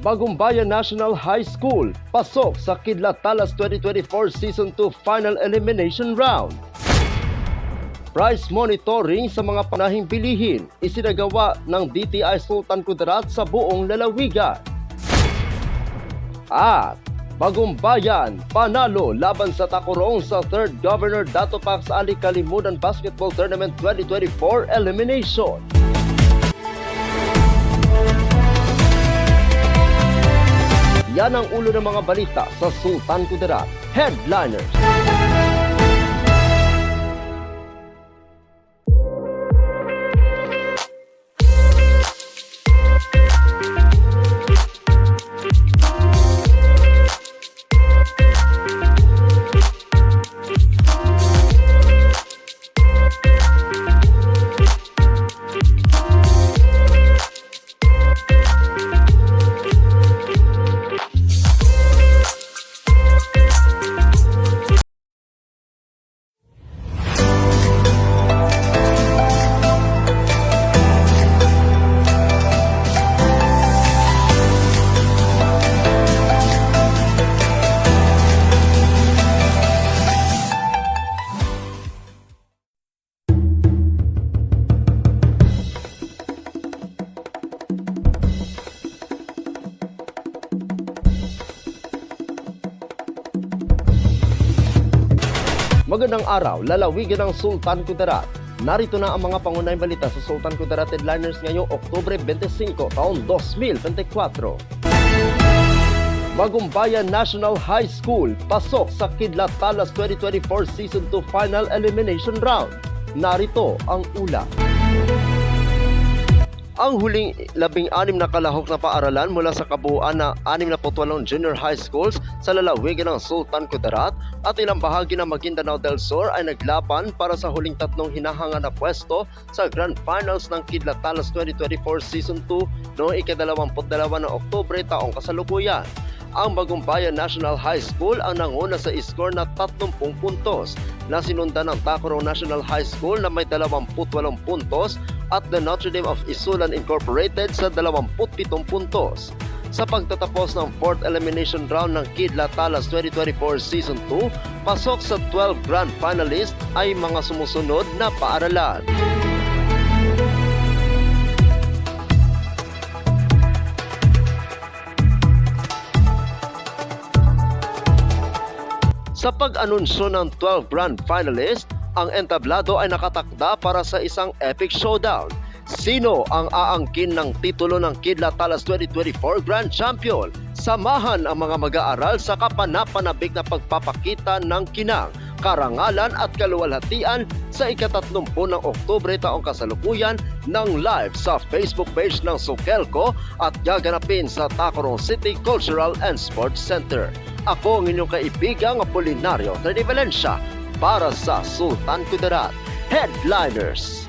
Bagumbayan National High School pasok sa Kidlat Talas 2024 Season 2 Final Elimination Round. Price monitoring sa mga panahing bilihin isinagawa ng DTI Sultan Kudarat sa buong lalawigan. At Bagumbayan panalo laban sa Tacorong sa 3rd Governor Dato Pax Ali Kalimudan Basketball Tournament 2024 Elimination. Yan ang ulo ng mga balita sa Sultan Kudarat Headliners. Magandang araw, lalawigan ng Sultan Kudarat. Narito na ang mga pangunahing balita sa Sultan Kudarat Headliners ngayong Oktubre 25, taon 2024. Bagumbayan National High School pasok sa Kidlat Talas 2024 Season 2 Final Elimination Round. Narito ang ulat. Ang huling 16 na kalahok na paaralan mula sa kabuuan na 68 junior high schools sa lalawigan ng Sultan Kudarat at ilang bahagi ng Maguindanao del Sur ay naglaban para sa huling 3 hinahanga na pwesto sa Grand Finals ng Kidlat Talas 2024 Season 2 noong ika-22 ng Oktubre taong kasalukuyan. Ang Bagumbayan National High School ang nanguna sa score na 30 puntos na sinundan ng Tacorong National High School na may 28 puntos at the Notre Dame of Isulan Incorporated sa 27 puntos. Sa pagtatapos ng 4th elimination round ng Kidlat Talas 2024 Season 2, pasok sa 12 grand finalists ay mga sumusunod na paaralan. Sa pag-anunsyo ng 12 grand finalists, ang entablado ay nakatakda para sa isang epic showdown. Sino ang aangkin ng titulo ng Kidlat Talas 2024 Grand Champion? Samahan ang mga mag-aaral sa kapanapanabik na pagpapakita ng kinang, karangalan at kaluwalhatian sa ika-30 ng Oktubre taong kasalukuyan ng live sa Facebook page ng Sukelco at gaganapin sa Tacorong City Cultural and Sports Center. Ako ang inyong kaibigang Apolinario Tredi Valencia para sa Sultan Kudarat Headliners.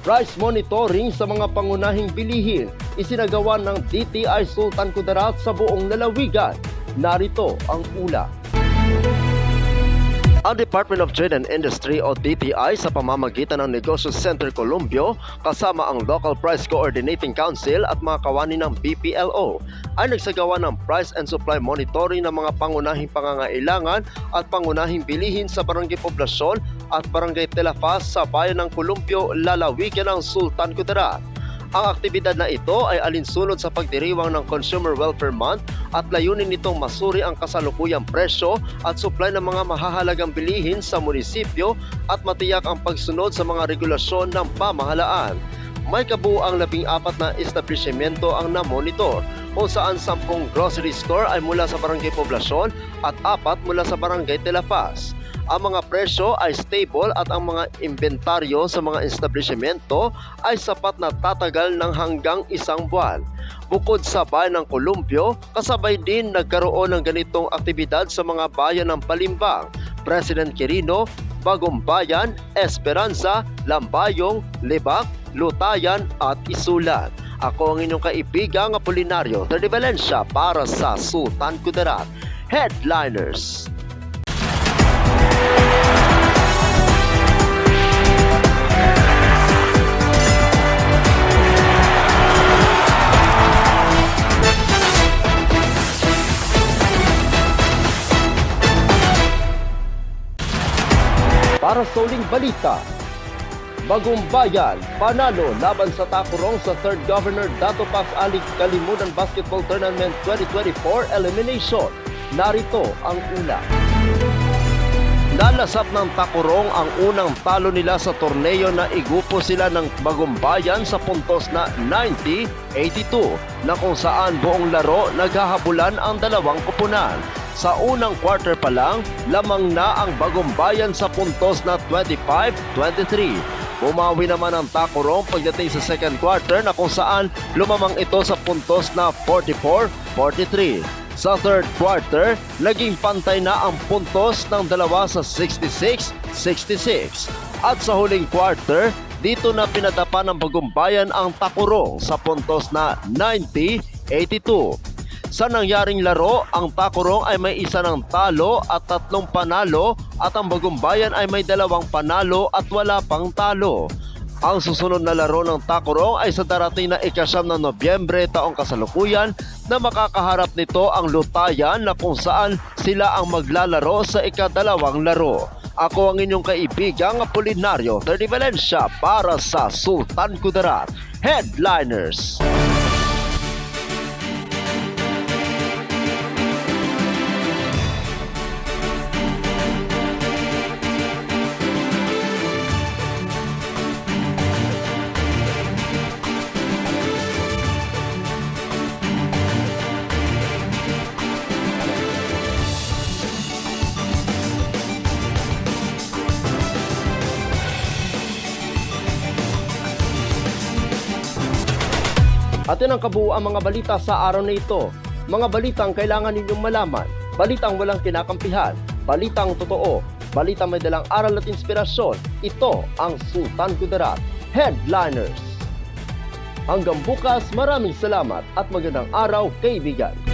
Price monitoring sa mga pangunahing bilihin isinagawa ng DTI Sultan Kudarat sa buong lalawigan. Narito ang ulat. Ang Department of Trade and Industry o DTI sa pamamagitan ng Negosyo Center Columbio kasama ang Local Price Coordinating Council at mga kawani ng BPLO ay nagsagawa ng price and supply monitoring ng mga pangunahing pangangailangan at pangunahing bilihin sa barangay poblasyon at barangay Telafaz sa bayan ng Columbio, lalawigan ng Sultan Kudarat. Ang aktibidad na ito ay alinsunod sa pagdiriwang ng Consumer Welfare Month at layunin nitong masuri ang kasalukuyang presyo at supply ng mga mahahalagang bilihin sa munisipyo at matiyak ang pagsunod sa mga regulasyon ng pamahalaan. May kabuuang 14 na establishmento ang namonitor, kung saan 10 grocery store ay mula sa barangay poblasyon at 4 mula sa barangay Telafaz. Ang mga presyo ay stable at ang mga inventaryo sa mga establishmento ay sapat na tatagal ng hanggang 1 buwan. Bukod sa bayan ng Columbio, kasabay din nagkaroon ng ganitong aktibidad sa mga bayan ng Balimbang, President Quirino, Bagumbayan, Esperanza, Lambayong, Libak, Lutayan at Isulan. Ako ang inyong kaibigang Apolinario Tredi Valencia para sa Sultan Kudarat Headliners. para sa uling balita. Bagong Bayan, panalo laban sa Takurong sa 3rd Governor Dato Pax Ali Kalimudan Basketball Tournament 2024 Elimination. Narito ang una. Nalasap ng Takurong ang unang talo nila sa torneo na igupo sila ng Bagong Bayan sa puntos na 90-82 na kung saan buong laro naghahabulan ang dalawang koponan. Sa unang quarter pa lang, lamang na ang Bagong Bayan sa puntos na 25-23. Bumawi naman ang Takurong pagdating sa second quarter na kung saan lumamang ito sa puntos na 44-43. Sa third quarter, naging pantay na ang puntos ng dalawa sa 66-66. At sa huling quarter, dito na pinadapa ng Bagong Bayan ang Takurong sa puntos na 90-82. Sa nangyaring laro, ang Takurong ay may isa ng talo at 3 panalo at ang Bagong Bayan ay may 2 panalo at wala pang talo. Ang susunod na laro ng Takurong ay sa darating na ika-9 ng Nobyembre taong kasalukuyan na makakaharap nito ang Lutayan na kung saan sila ang maglalaro sa ika-2 laro. Ako ang inyong kaibigang Apolinario 30 Valencia para sa Sultan Kudarat Headliners. At yan ang kabuuan mga balita sa araw na ito. Mga balitang kailangan ninyong malaman. Balitang walang kinakampihan. Balitang totoo. Balitang may dalang aral at inspirasyon. Ito ang Sultan Kudarat Headliners. Hanggang bukas, maraming salamat at magandang araw kaibigan.